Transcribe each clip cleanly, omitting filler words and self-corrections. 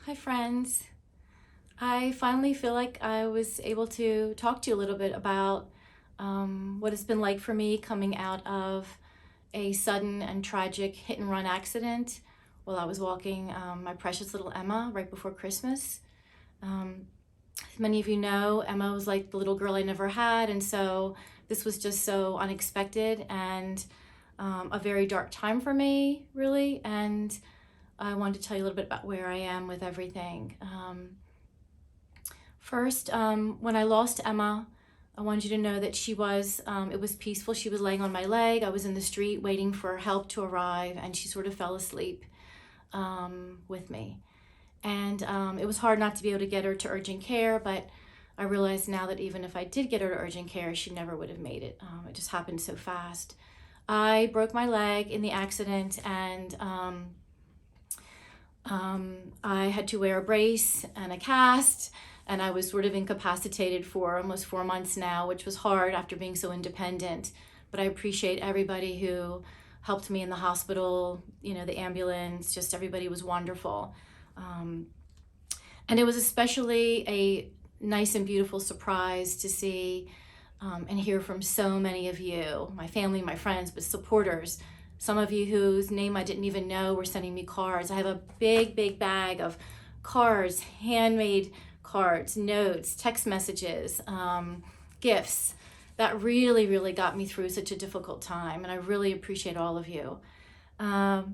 Hi friends. I finally feel like I was able to talk to you a little bit about what it's been like for me coming out of a sudden and tragic hit and run accident while I was walking my precious little Emma right before Christmas. As many of you know, Emma was like the little girl I never had, and so this was just so unexpected and a very dark time for me, really. And I wanted to tell you a little bit about where I am with everything. First, when I lost Emma, I wanted you to know that it was peaceful. She was laying on my leg. I was in the street waiting for help to arrive, and she sort of fell asleep with me. And it was hard not to be able to get her to urgent care, but I realize now that even if I did get her to urgent care, she never would have made it. It just happened so fast. I broke my leg in the accident, and I had to wear a brace and a cast, and I was sort of incapacitated for almost 4 months now, which was hard after being so independent. But I appreciate everybody who helped me in the hospital, the ambulance, just everybody was wonderful. And it was especially a nice and beautiful surprise to see and hear from so many of you, my family, my friends, but supporters. Some of you whose name I didn't even know were sending me cards. I have a big, big bag of cards, handmade cards, notes, text messages, gifts. That really, really got me through such a difficult time, and I really appreciate all of you. I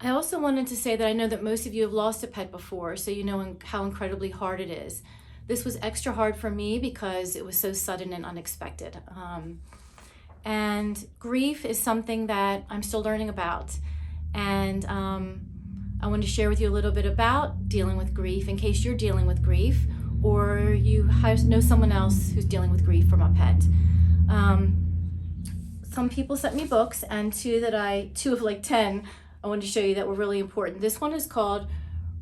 also wanted to say that I know that most of you have lost a pet before, so you know how incredibly hard it is. This was extra hard for me because it was so sudden and unexpected. And grief is something that I'm still learning about. And I want to share with you a little bit about dealing with grief in case you're dealing with grief or you know someone else who's dealing with grief from a pet. Some people sent me books, and two of like 10 I wanted to show you that were really important. This one is called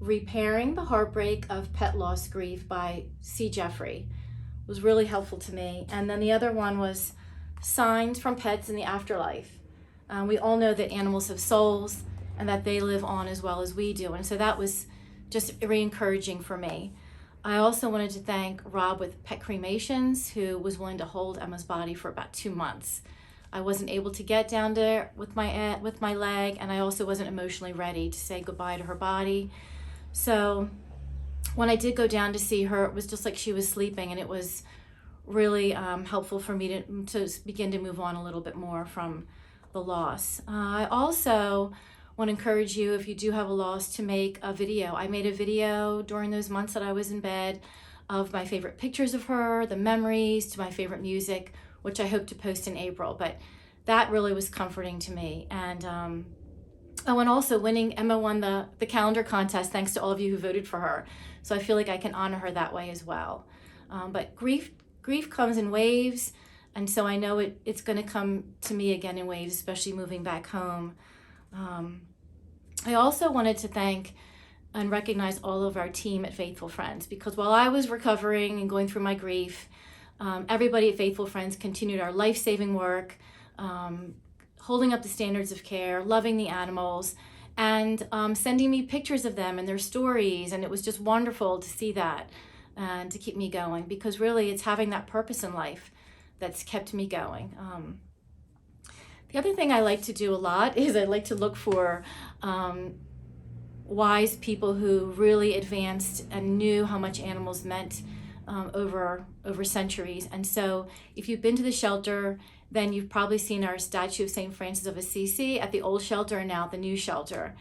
Repairing the Heartbreak of Pet Loss Grief by C. Jeffrey. It was really helpful to me. And then the other one was Signs from Pets in the Afterlife. We all know that animals have souls and that they live on as well as we do. And so that was just very encouraging for me. I also wanted to thank Rob with Pet Cremations, who was willing to hold Emma's body for about 2 months. I wasn't able to get down there with my leg, and I also wasn't emotionally ready to say goodbye to her body. So when I did go down to see her, it was just like she was sleeping, and it was really helpful for me to begin to move on a little bit more from the loss. I also want to encourage you, if you do have a loss, to make a video. I made a video during those months that I was in bed of my favorite pictures of her, the memories, to my favorite music, which I hope to post in April. But that really was comforting to me. And Emma won the calendar contest thanks to all of you who voted for her. So I feel like I can honor her that way as well. But grief comes in waves, and so I know it's going to come to me again in waves, especially moving back home. I also wanted to thank and recognize all of our team at Faithful Friends, because while I was recovering and going through my grief, everybody at Faithful Friends continued our life-saving work, holding up the standards of care, loving the animals, and sending me pictures of them and their stories. And it was just wonderful to see that and to keep me going, because really it's having that purpose in life that's kept me going. The other thing I like to do a lot is I like to look for wise people who really advanced and knew how much animals meant over centuries. And so if you've been to the shelter, then you've probably seen our statue of St. Francis of Assisi at the old shelter and now at the new shelter.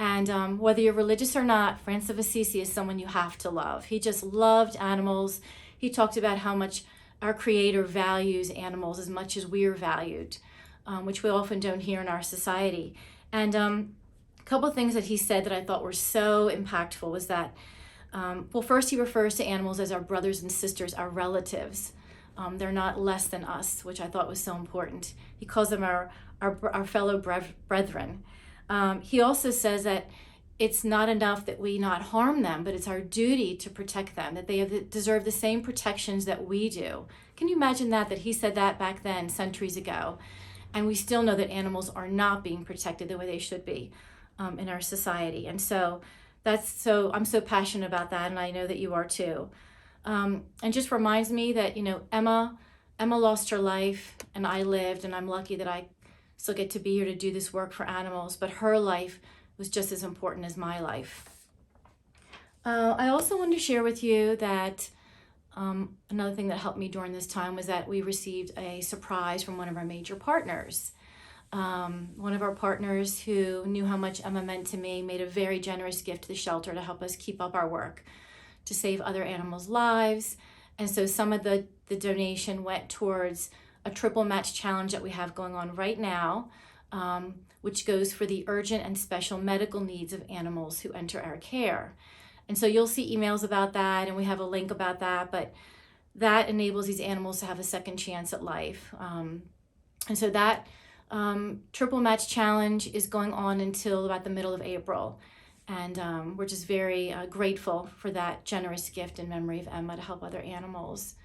And whether you're religious or not, Francis of Assisi is someone you have to love. He just loved animals. He talked about how much our Creator values animals as much as we're valued, which we often don't hear in our society. And a couple of things that he said that I thought were so impactful was that, first, he refers to animals as our brothers and sisters, our relatives. They're not less than us, which I thought was so important. He calls them our fellow brethren. He also says that it's not enough that we not harm them, but it's our duty to protect them, that they deserve the same protections that we do. Can you imagine that he said that back then, centuries ago? And we still know that animals are not being protected the way they should be in our society. And so I'm so passionate about that, and I know that you are too. And just reminds me that, Emma lost her life and I lived, and I'm lucky that I still get to be here to do this work for animals, but her life was just as important as my life. I also wanted to share with you that another thing that helped me during this time was that we received a surprise from one of our major partners. One of our partners who knew how much Emma meant to me made a very generous gift to the shelter to help us keep up our work, to save other animals' lives. And so some of the donation went towards a triple match challenge that we have going on right now, which goes for the urgent and special medical needs of animals who enter our care. And so you'll see emails about that, and we have a link about that, but that enables these animals to have a second chance at life. And so that triple match challenge is going on until about the middle of April. And we're just very grateful for that generous gift in memory of Emma to help other animals.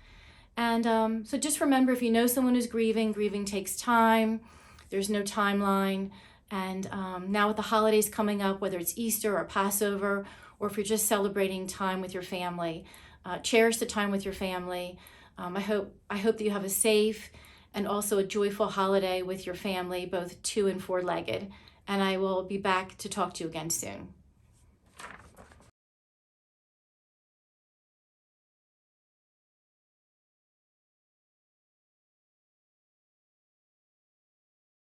And so just remember, if you know someone who's grieving takes time. There's no timeline. And now with the holidays coming up, whether it's Easter or Passover, or if you're just celebrating time with your family, cherish the time with your family. I hope that you have a safe and also a joyful holiday with your family, both 2- and 4-legged. And I will be back to talk to you again soon.